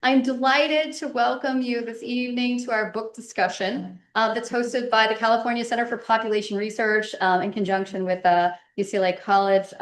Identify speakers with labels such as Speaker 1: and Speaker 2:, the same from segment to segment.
Speaker 1: I'm delighted to welcome you this evening to our book discussion that's hosted by the California Center for Population Research in conjunction with UCLA College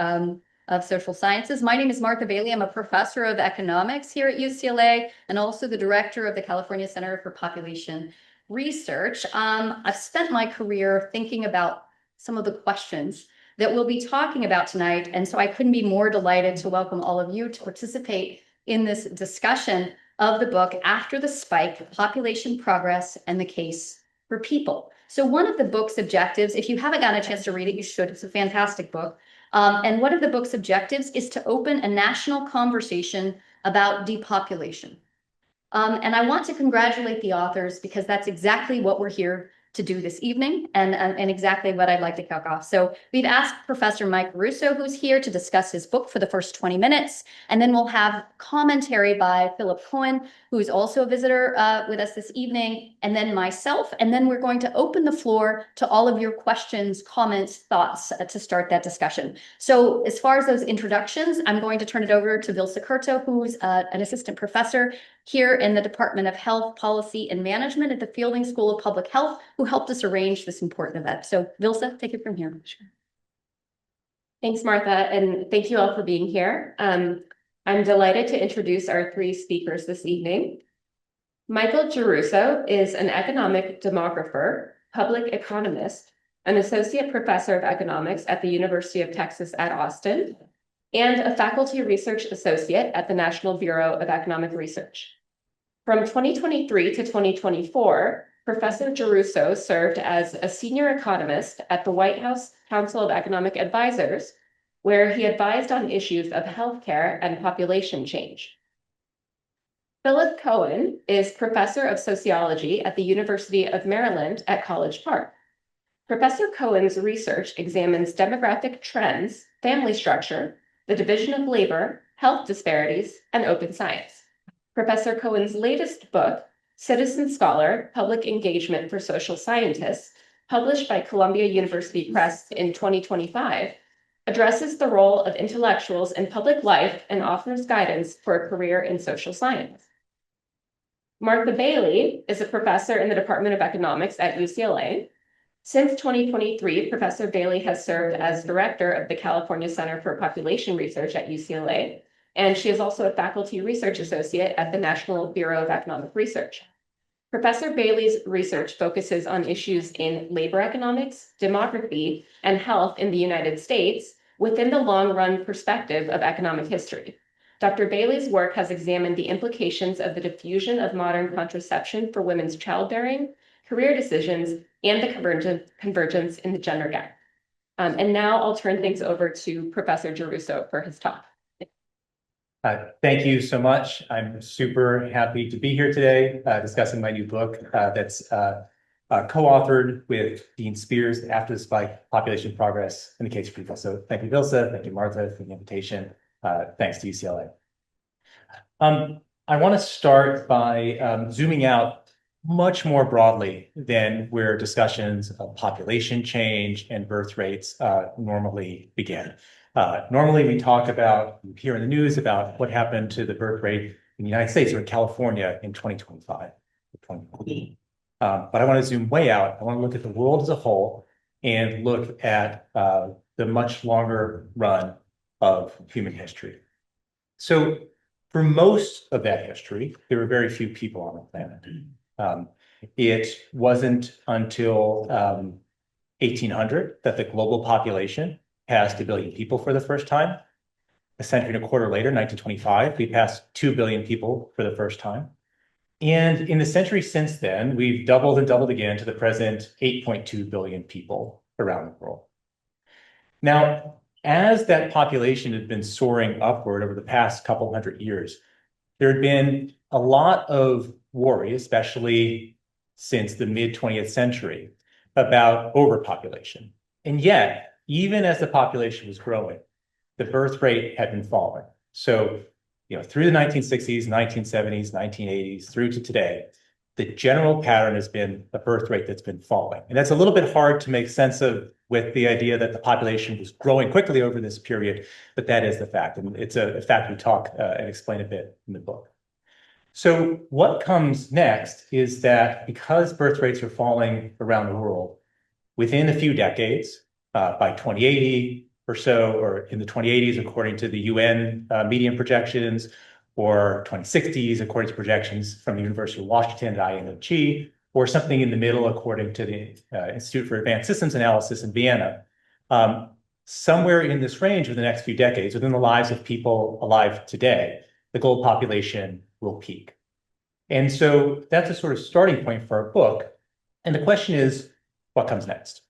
Speaker 1: of Social Sciences. My name is Martha Bailey. I'm a professor of economics here at UCLA and also the director of the California Center for Population Research. I've spent my career thinking about some of the questions that we'll be talking about tonight, and so I couldn't be more delighted to welcome all of you to participate in this discussion of the book After the Spike, Population Progress and the Case for People. So one of the book's objectives, if you haven't gotten a chance to read it, you should. It's a fantastic book. And one of the book's objectives is to open a national conversation about depopulation. And I want to congratulate the authors because that's exactly what we're here to do this evening and exactly what I'd like to kick off. So we've asked Professor Mike Geruso, who's here to discuss his book for the first 20 minutes, and then we'll have commentary by Philip Cohen, who's also a visitor with us this evening, and then myself, and then we're going to open the floor to all of your questions, comments, thoughts to start that discussion. So as far as those introductions, I'm going to turn it over to Vilsa Curto, who's an assistant professor here in the Department of Health Policy and Management at the Fielding School of Public Health, who helped us arrange this important event. So Vilsa, take it from here. Sure.
Speaker 2: Thanks, Martha, and thank you all for being here. I'm delighted to introduce our three speakers this evening. Michael Geruso is an economic demographer, public economist, an associate professor of economics at the University of Texas at Austin, and a faculty research associate at the National Bureau of Economic Research. From 2023 to 2024, Professor Geruso served as a senior economist at the White House Council of Economic Advisors, where he advised on issues of healthcare and population change. Philip Cohen is professor of sociology at the University of Maryland at College Park. Professor Cohen's research examines demographic trends, family structure, the division of labor, health disparities, and open science. Professor Cohen's latest book, Citizen Scholar, Public Engagement for Social Scientists, published by Columbia University Press in 2025, addresses the role of intellectuals in public life and offers guidance for a career in social science. Martha Bailey is a professor in the Department of Economics at UCLA. Since 2023, Professor Bailey has served as director of the California Center for Population Research at UCLA, and she is also a faculty research associate at the National Bureau of Economic Research. Professor Bailey's research focuses on issues in labor economics, demography, and health in the United States within the long-run perspective of economic history. Dr. Bailey's work has examined the implications of the diffusion of modern contraception for women's childbearing, career decisions, and the convergence in the gender gap. And now I'll turn things over to Professor Geruso for his talk.
Speaker 3: Thank you so much. I'm super happy to be here today discussing my new book that's co-authored with Dean Spears, After the Spike, Population Progress and the Case for People. So thank you, Vilsa. Thank you, Martha, for the invitation. Thanks to UCLA. I want to start by zooming out much more broadly than where discussions of population change and birth rates normally begin. Normally, we talk about, you hear in the news about what happened to the birth rate in the United States or in California in 2025 or 2020. But I want to zoom way out. I want to look at the world as a whole and look at the much longer run of human history. So for most of that history, there were very few people on the planet. It wasn't until 1800 that the global population passed 2 billion people for the first time. A century and a quarter later, 1925, we passed 2 billion people for the first time. And in the century since then, we've doubled and doubled again to the present 8.2 billion people around the world. Now, as that population had been soaring upward over the past couple hundred years, there had been a lot of worry, especially since the mid-20th century, about overpopulation. And yet, even as the population was growing, the birth rate had been falling. So, through the 1960s, 1970s, 1980s, through to today, the general pattern has been a birth rate that's been falling. And that's a little bit hard to make sense of with the idea that the population was growing quickly over this period, but that is the fact. And it's a fact we talk and explain a bit in the book. So what comes next is that because birth rates are falling around the world, within a few decades, by 2080 or so, or in the 2080s, according to the UN median projections, or 2060s, according to projections from the University of Washington at INOG, or something in the middle, according to the Institute for Advanced Systems Analysis in Vienna, somewhere in this range over the next few decades, within the lives of people alive today, the global population will peak. And so that's a sort of starting point for our book. And the question is, what comes next?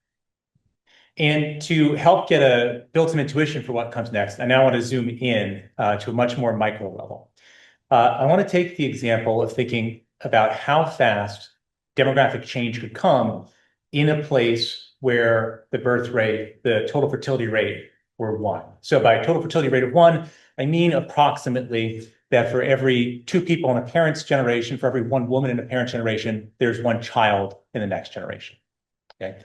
Speaker 3: And to help build some intuition for what comes next, I now want to zoom in to a much more micro level. I want to take the example of thinking about how fast demographic change could come in a place where the birth rate, the total fertility rate were 1. So by total fertility rate of 1, I mean approximately that for every 2 people in a parent's generation, for every 1 woman in a parent's generation, there's 1 child in the next generation. Okay.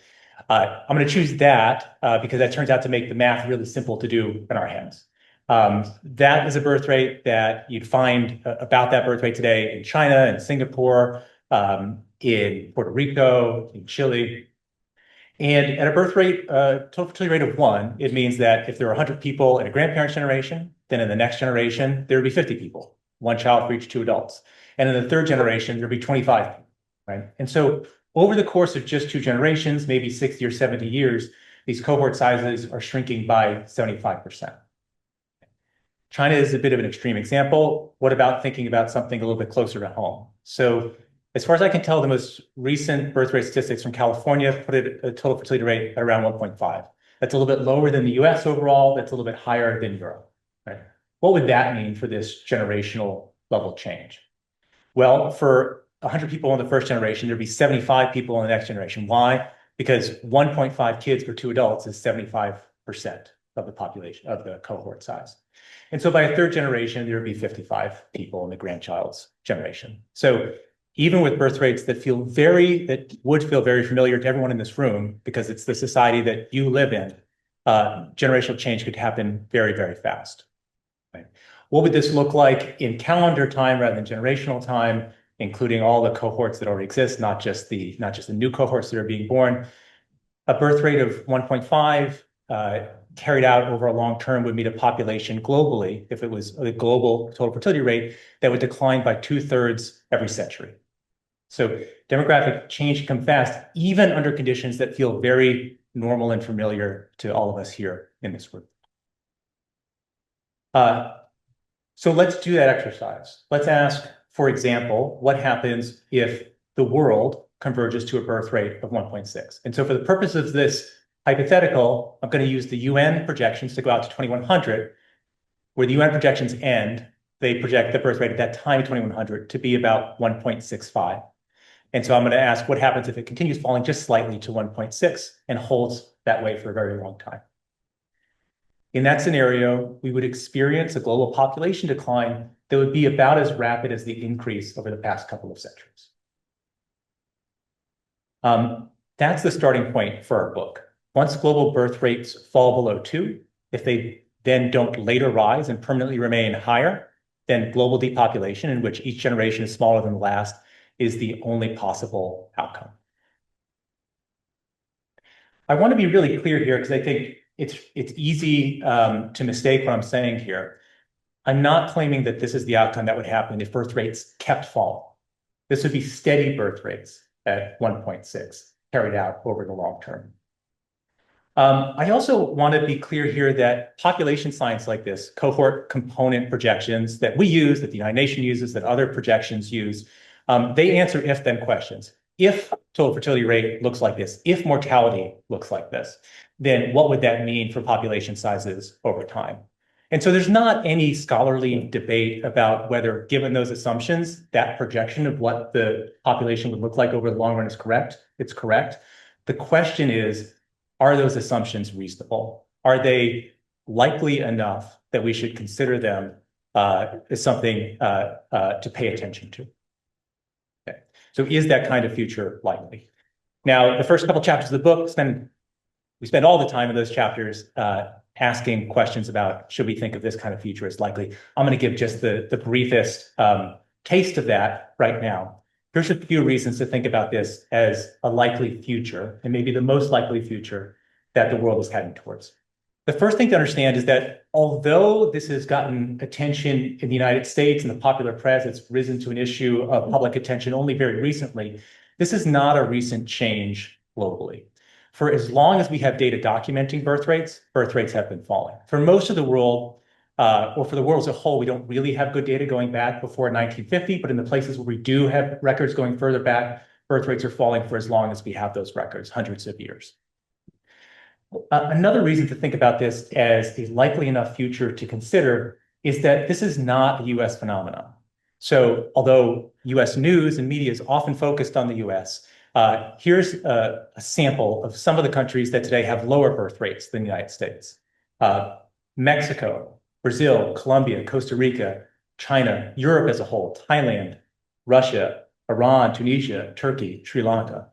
Speaker 3: I'm going to choose that because that turns out to make the math really simple to do in our heads. That is a birth rate that you'd find about that birth rate today in China, in Singapore, in Puerto Rico, in Chile. And at a birth rate, total fertility rate of 1, it means that if there are 100 people in a grandparent's generation, then in the next generation, there would be 50 people, 1 child for each 2 adults. And in the 3rd generation, there'd be 25 people, right? And so over the course of just 2 generations, maybe 60 or 70 years, these cohort sizes are shrinking by 75%. China is a bit of an extreme example. What about thinking about something a little bit closer to home? So as far as I can tell, the most recent birth rate statistics from California put it a total fertility rate at around 1.5. That's a little bit lower than the US overall. That's a little bit higher than Europe, right? What would that mean for this generational level change? Well, for 100 people in the 1st generation, there'd be 75 people in the next generation. Why? Because 1.5 kids for 2 adults is 75% of the population, of the cohort size. And so by a 3rd generation, there would be 55 people in the grandchild's generation. So even with birth rates that would feel very familiar to everyone in this room, because it's the society that you live in, generational change could happen very, very fast. Right? What would this look like in calendar time rather than generational time, including all the cohorts that already exist, not just the new cohorts that are being born? A birth rate of 1.5 carried out over a long term would mean a population globally, if it was a global total fertility rate, that would decline by 2/3 every century. So demographic change can come fast, even under conditions that feel very normal and familiar to all of us here in this room. So let's do that exercise. Let's ask, for example, what happens if the world converges to a birth rate of 1.6? And so for the purpose of this hypothetical, I'm going to use the UN projections to go out to 2100, where the UN projections end. They project the birth rate at that time, 2100, to be about 1.65. And so I'm going to ask what happens if it continues falling just slightly to 1.6 and holds that way for a very long time. In that scenario, we would experience a global population decline that would be about as rapid as the increase over the past couple of centuries. That's the starting point for our book. Once global birth rates fall below 2, if they then don't later rise and permanently remain higher, then global depopulation, in which each generation is smaller than the last, is the only possible outcome. I want to be really clear here because I think it's easy to mistake what I'm saying here. I'm not claiming that this is the outcome that would happen if birth rates kept falling. This would be steady birth rates at 1.6 carried out over the long term. I also want to be clear here that population science like this, cohort component projections that we use, that the United Nations uses, that other projections use, they answer if-then questions. If total fertility rate looks like this, if mortality looks like this, then what would that mean for population sizes over time? And so there's not any scholarly debate about whether, given those assumptions, that projection of what the population would look like over the long run is correct. It's correct. The question is, are those assumptions reasonable? Are they likely enough that we should consider them as something to pay attention to? Okay. So is that kind of future likely? Now, the first couple chapters of the book, we spend all the time in those chapters asking questions about, should we think of this kind of future as likely? I'm going to give just the briefest taste of that right now. Here's a few reasons to think about this as a likely future, and maybe the most likely future that the world is heading towards. The first thing to understand is that although this has gotten attention in the United States and the popular press, it's risen to an issue of public attention only very recently, this is not a recent change globally. For as long as we have data documenting birth rates have been falling. For most of the world, or for the world as a whole, we don't really have good data going back before 1950, but in the places where we do have records going further back, birth rates are falling for as long as we have those records, hundreds of years. Another reason to think about this as a likely enough future to consider is that this is not a US phenomenon. So although US news and media is often focused on the US, here's a sample of some of the countries that today have lower birth rates than the United States. Mexico, Brazil, Colombia, Costa Rica, China, Europe as a whole, Thailand, Russia, Iran, Tunisia, Turkey, Sri Lanka.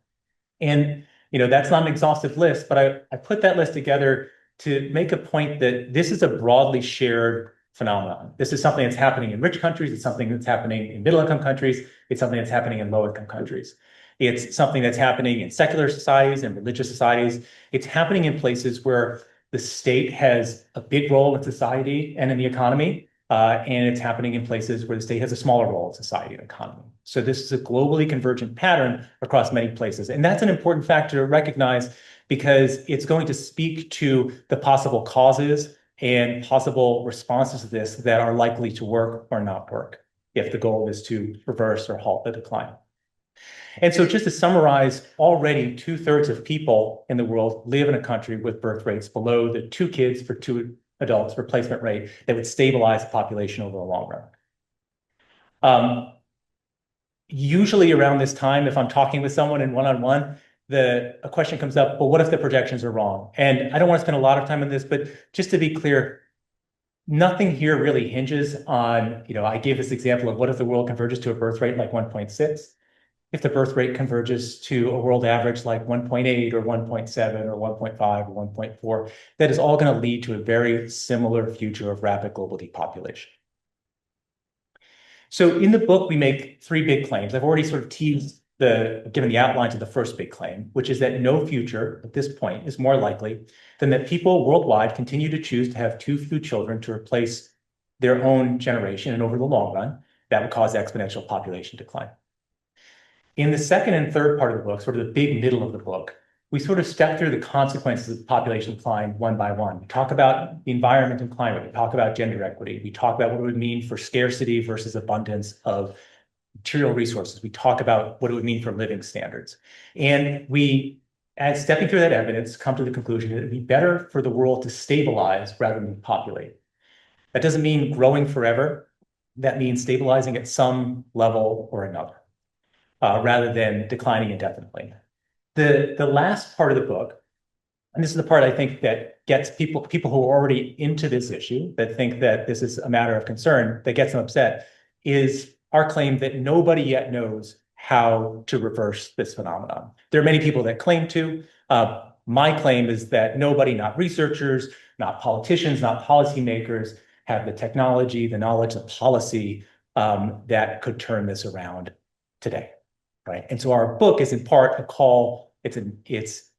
Speaker 3: And that's not an exhaustive list, but I put that list together to make a point that this is a broadly shared phenomenon. This is something that's happening in rich countries. It's something that's happening in middle-income countries. It's something that's happening in low-income countries. It's something that's happening in secular societies and religious societies. It's happening in places where the state has a big role in society and in the economy, and it's happening in places where the state has a smaller role in society and economy. So this is a globally convergent pattern across many places. And that's an important factor to recognize because it's going to speak to the possible causes and possible responses to this that are likely to work or not work if the goal is to reverse or halt the decline. And so just to summarize, already 2/3 of people in the world live in a country with birth rates below the 2 kids for 2 adults replacement rate that would stabilize the population over the long run. Usually around this time, if I'm talking with someone in one-on-one, a question comes up, well, what if the projections are wrong? And I don't want to spend a lot of time on this, but just to be clear, nothing here really hinges on, I gave this example of what if the world converges to a birth rate like 1.6? If the birth rate converges to a world average like 1.8 or 1.7 or 1.5 or 1.4, that is all going to lead to a very similar future of rapid global depopulation. So in the book, we make 3 big claims. I've already sort of given the outline to the first big claim, which is that no future at this point is more likely than that people worldwide continue to choose to have too few children to replace their own generation. And over the long run, that would cause exponential population decline. In the second and third part of the book, sort of the big middle of the book, we sort of step through the consequences of population decline one by one. We talk about the environment and climate. We talk about gender equity. We talk about what it would mean for scarcity versus abundance of material resources. We talk about what it would mean for living standards. And we, as stepping through that evidence, come to the conclusion that it'd be better for the world to stabilize rather than populate. That doesn't mean growing forever. That means stabilizing at some level or another, rather than declining indefinitely. The last part of the book, and this is the part I think that gets people who are already into this issue, that think that this is a matter of concern, that gets them upset, is our claim that nobody yet knows how to reverse this phenomenon. There are many people that claim to. My claim is that nobody, not researchers, not politicians, not policymakers, have the technology, the knowledge, the policy that could turn this around today. Right. And so our book is in part a call, it's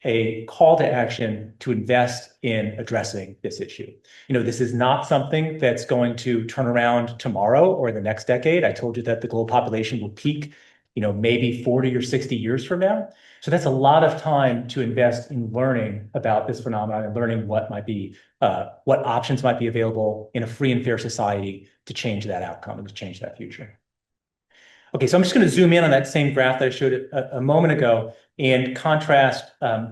Speaker 3: a call to action to invest in addressing this issue. This is not something that's going to turn around tomorrow or the next decade. I told you that the global population will peak, maybe 40 or 60 years from now. So that's a lot of time to invest in learning about this phenomenon and learning what options might be available in a free and fair society to change that outcome and to change that future. Okay, so I'm just going to zoom in on that same graph that I showed a moment ago and contrast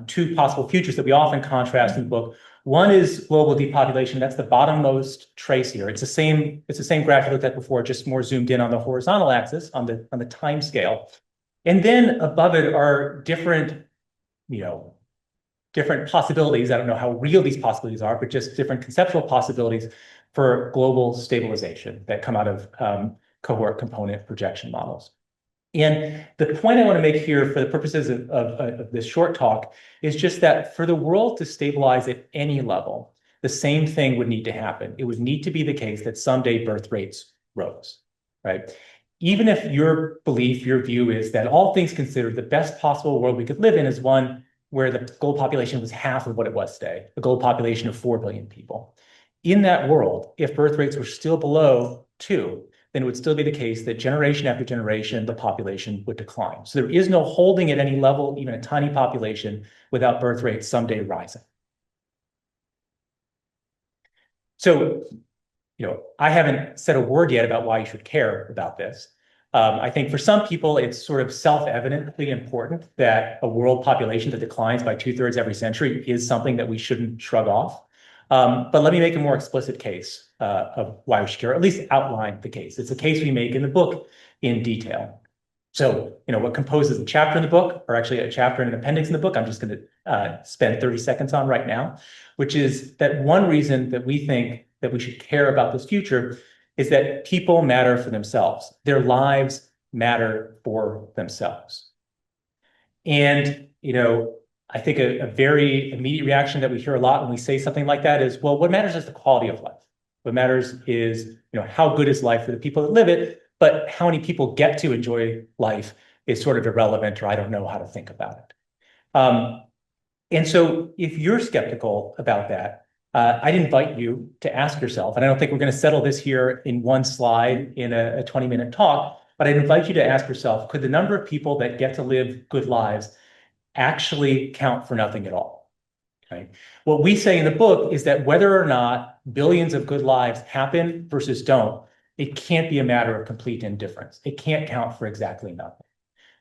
Speaker 3: 2 possible futures that we often contrast in the book. One is global depopulation. That's the bottommost trace here. It's the same graph I looked at before, just more zoomed in on the horizontal axis on the time scale. And then above it are different possibilities. I don't know how real these possibilities are, but just different conceptual possibilities for global stabilization that come out of cohort component projection models. And the point I want to make here for the purposes of this short talk is just that for the world to stabilize at any level, the same thing would need to happen. It would need to be the case that someday birth rates rose, right? even if your belief, your view is that all things considered, the best possible world we could live in is one where the global population was half of what it was today, the global population of 4 billion people. In that world, if birth rates were still below 2, then it would still be the case that generation after generation, the population would decline. So there is no holding at any level, even a tiny population, without birth rates someday rising. So, I haven't said a word yet about why you should care about this. I think for some people, it's sort of self-evidently important that a world population that declines by 2/3 every century is something that we shouldn't shrug off. But let me make a more explicit case of why we should care, or at least outline the case. It's a case we make in the book in detail. So, what composes a chapter in the book, or actually a chapter and an appendix in the book, I'm just going to spend 30 seconds on right now, which is that one reason that we think that we should care about this future is that people matter for themselves. Their lives matter for themselves. And, I think a very immediate reaction that we hear a lot when we say something like that is, well, what matters is the quality of life. What matters is, how good is life for the people that live it, but how many people get to enjoy life is sort of irrelevant, or I don't know how to think about it. And so if you're skeptical about that, I'd invite you to ask yourself, and I don't think we're going to settle this here in one slide in a 20-minute talk, but I'd invite you to ask yourself, could the number of people that get to live good lives actually count for nothing at all? Right? What we say in the book is that whether or not billions of good lives happen versus don't, it can't be a matter of complete indifference. It can't count for exactly nothing.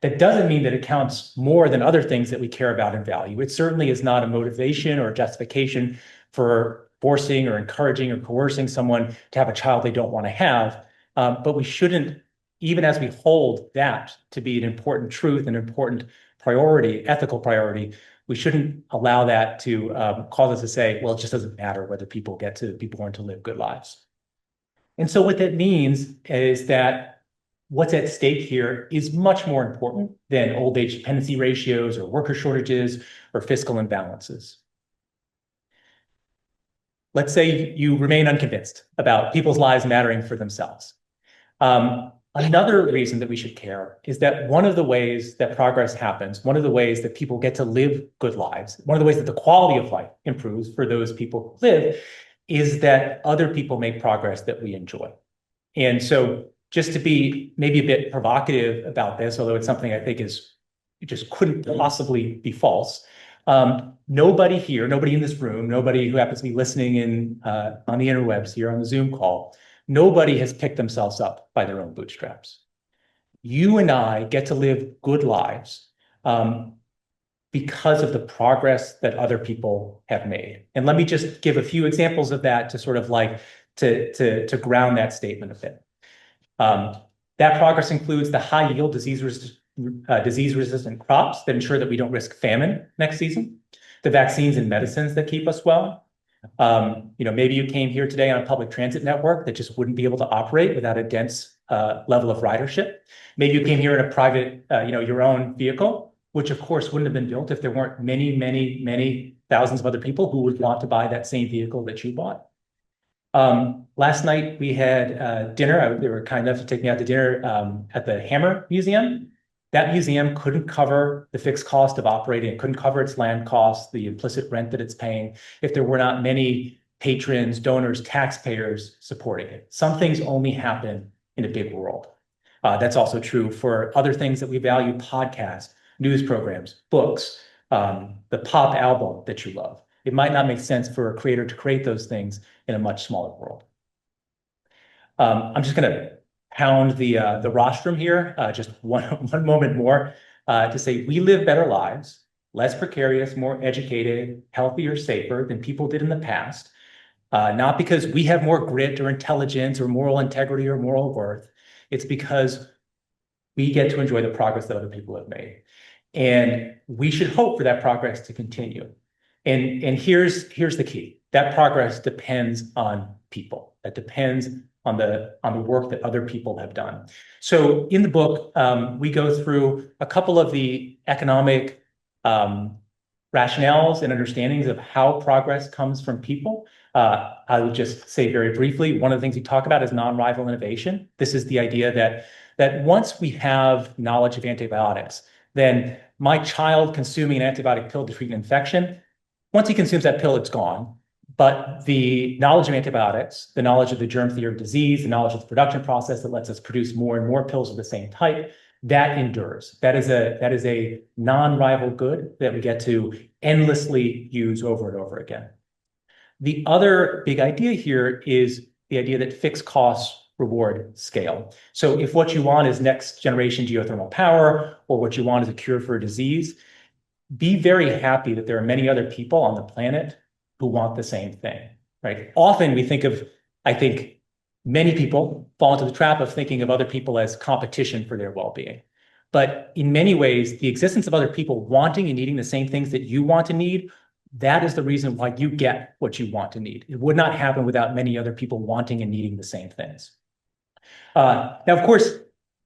Speaker 3: That doesn't mean that it counts more than other things that we care about and value. It certainly is not a motivation or a justification for forcing or encouraging or coercing someone to have a child they don't want to have. But we shouldn't, even as we hold that to be an important truth, an important priority, ethical priority, we shouldn't allow that to cause us to say, well, it just doesn't matter whether people get to be born to live good lives. And so what that means is that what's at stake here is much more important than old age dependency ratios or worker shortages or fiscal imbalances. Let's say you remain unconvinced about people's lives mattering for themselves. Another reason that we should care is that one of the ways that progress happens, one of the ways that people get to live good lives, one of the ways that the quality of life improves for those people who live, is that other people make progress that we enjoy. And so just to be maybe a bit provocative about this, although it's something I think is, it just couldn't possibly be false. Nobody here, nobody in this room, nobody who happens to be listening in on the interwebs here on the Zoom call, nobody has picked themselves up by their own bootstraps. You and I get to live good lives because of the progress that other people have made. And let me just give a few examples of that to sort of like to ground that statement a bit. That progress includes the high-yield disease-resistant crops that ensure that we don't risk famine next season, the vaccines and medicines that keep us well. Maybe you came here today on a public transit network that just wouldn't be able to operate without a dense level of ridership. Maybe you came here in a private, your own vehicle, which of course wouldn't have been built if there weren't many, many, many thousands of other people who would want to buy that same vehicle that you bought. Last night we had dinner. They were kind enough to take me out to dinner at the Hammer Museum. That museum couldn't cover the fixed cost of operating. It couldn't cover its land costs, the implicit rent that it's paying, if there were not many patrons, donors, taxpayers supporting it. Some things only happen in a big world. That's also true for other things that we value: podcasts, news programs, books, the pop album that you love. It might not make sense for a creator to create those things in a much smaller world. I'm just going to pound the rostrum here just one moment more to say we live better lives, less precarious, more educated, healthier, safer than people did in the past, not because we have more grit or intelligence or moral integrity or moral worth. It's because we get to enjoy the progress that other people have made. And we should hope for that progress to continue. And here's the key. That progress depends on people. That depends on the work that other people have done. So in the book, we go through a couple of the economic rationales and understandings of how progress comes from people. I would just say very briefly, one of the things we talk about is non-rival innovation. This is the idea that that once we have knowledge of antibiotics, then my child consuming an antibiotic pill to treat an infection, once he consumes that pill, it's gone. But the knowledge of antibiotics, the knowledge of the germ theory of disease, the knowledge of the production process that lets us produce more and more pills of the same type, that endures. That is a non-rival good that we get to endlessly use over and over again. The other big idea here is the idea that fixed costs reward scale. So if what you want is next generation geothermal power, or what you want is a cure for a disease, be very happy that there are many other people on the planet who want the same thing, right? Often we think of, I think many people fall into the trap of thinking of other people as competition for their well-being. But in many ways, the existence of other people wanting and needing the same things that you want to need, that is the reason why you get what you want to need. It would not happen without many other people wanting and needing the same things. Now, of course,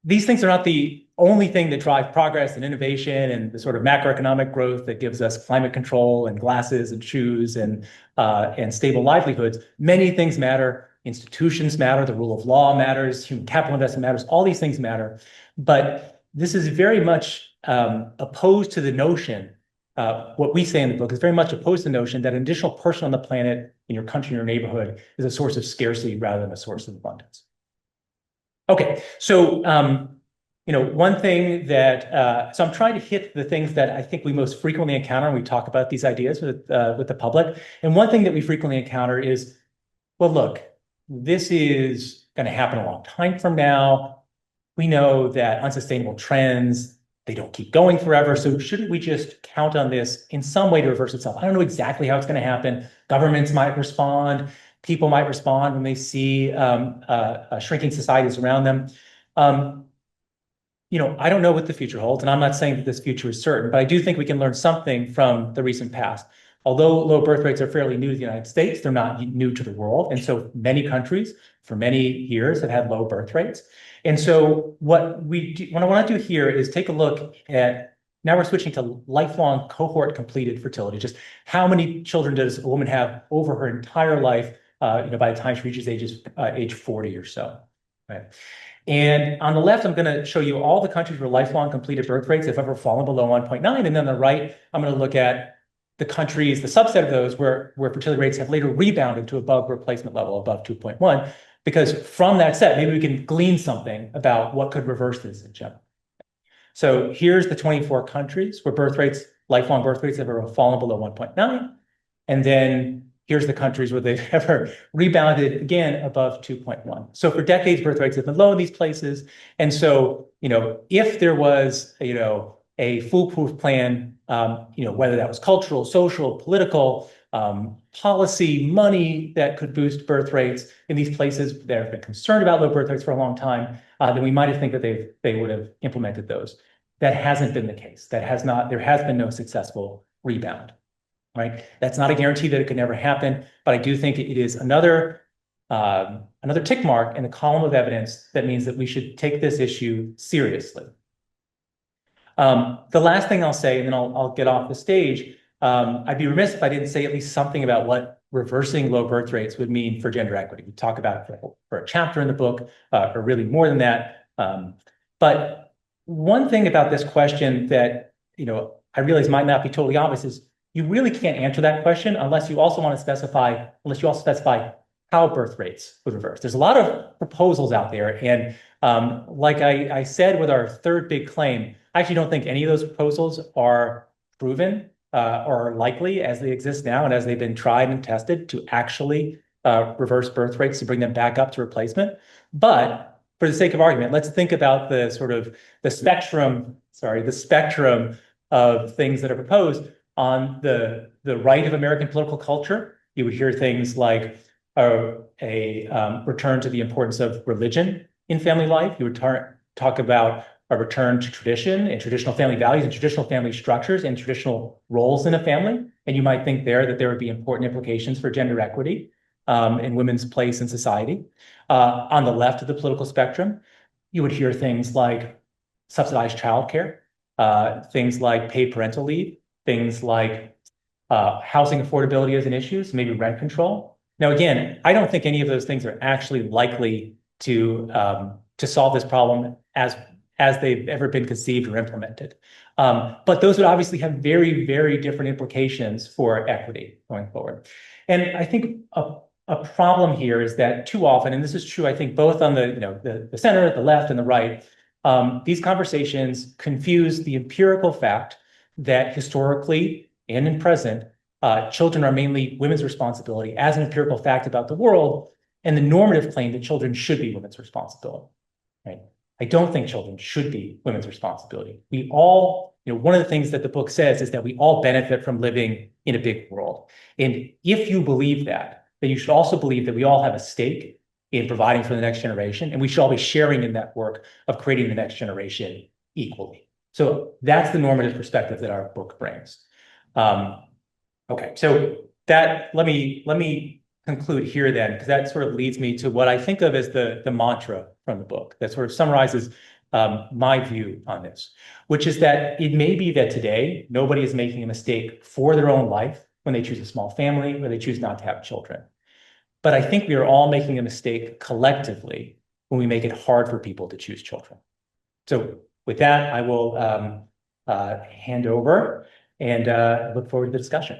Speaker 3: these things are not the only thing that drive progress and innovation and the sort of macroeconomic growth that gives us climate control and glasses and shoes and stable livelihoods. Many things matter. Institutions matter. The rule of law matters. Human capital investment matters. All these things matter. But this is very much opposed to the notion. What we say in the book is very much opposed to the notion that an additional person on the planet, in your country, in your neighborhood, is a source of scarcity rather than a source of abundance. Okay, so one thing that so I'm trying to hit the things that I think we most frequently encounter when we talk about these ideas with the public. And one thing that we frequently encounter is, well, look, this is going to happen a long time from now. We know that unsustainable trends, they don't keep going forever. So shouldn't we just count on this in some way to reverse itself? I don't know exactly how it's going to happen. Governments might respond. People might respond when they see shrinking societies around them. I don't know what the future holds, and I'm not saying that this future is certain, but I do think we can learn something from the recent past. Although low birth rates are fairly new to the United States, they're not new to the world. And so many countries for many years have had low birth rates. And so what I want to do here is take a look at, now we're switching to lifelong cohort completed fertility, just how many children does a woman have over her entire life, by the time she reaches age 40 or so, right? And on the left, I'm going to show you all the countries where lifelong completed birth rates have ever fallen below 1.9. And then on the right, I'm going to look at the countries, the subset of those where fertility rates have later rebounded to above replacement level, above 2.1. Because from that set, maybe we can glean something about what could reverse this in general. So here's the 24 countries where lifelong birth rates have ever fallen below 1.9. And then here's the countries where they've ever rebounded again above 2.1. So for decades, birth rates have been low in these places. And so, if there was, a foolproof plan, whether that was cultural, social, political, policy, money that could boost birth rates in these places that have been concerned about low birth rates for a long time, then we might have think that they would have implemented those. That hasn't been the case. There has been no successful rebound. Right? That's not a guarantee that it could never happen, but I do think it is another tick mark in the column of evidence that means that we should take this issue seriously. The last thing I'll say, and then I'll get off the stage, I'd be remiss if I didn't say at least something about what reversing low birth rates would mean for gender equity. We talk about it for a chapter in the book, or really more than that. But one thing about this question that I realize might not be totally obvious is you really can't answer that question unless you also specify how birth rates would reverse. There's a lot of proposals out there. And like I said with our third big claim, I actually don't think any of those proposals are proven or likely as they exist now and as they've been tried and tested to actually reverse birth rates to bring them back up to replacement. But for the sake of argument, let's think about the spectrum of things that are proposed. On the right of American political culture, you would hear things like a return to the importance of religion in family life. You would talk about a return to tradition and traditional family values and traditional family structures and traditional roles in a family. And you might think that there would be important implications for gender equity and women's place in society. On the left of the political spectrum, you would hear things like subsidized childcare, things like paid parental leave, things like housing affordability as an issue, so maybe rent control. Now, again, I don't think any of those things are actually likely to to solve this problem as they've ever been conceived or implemented. But those would obviously have very, very different implications for equity going forward. And I think a problem here is that too often, and this is true, I think, both on the center, the left, and the right, these conversations confuse the empirical fact that historically and in present, children are mainly women's responsibility as an empirical fact about the world, and the normative claim that children should be women's responsibility, right? I don't think children should be women's responsibility. We all, one of the things that the book says is that we all benefit from living in a big world. And if you believe that, then you should also believe that we all have a stake in providing for the next generation, and we should all be sharing in that work of creating the next generation equally. So that's the normative perspective that our book brings. Okay, so let me conclude here then, because that sort of leads me to what I think of as the mantra from the book that sort of summarizes my view on this, which is that it may be that today nobody is making a mistake for their own life when they choose a small family or they choose not to have children. But I think we are all making a mistake collectively when we make it hard for people to choose children. So with that, I will hand over and look forward to the discussion.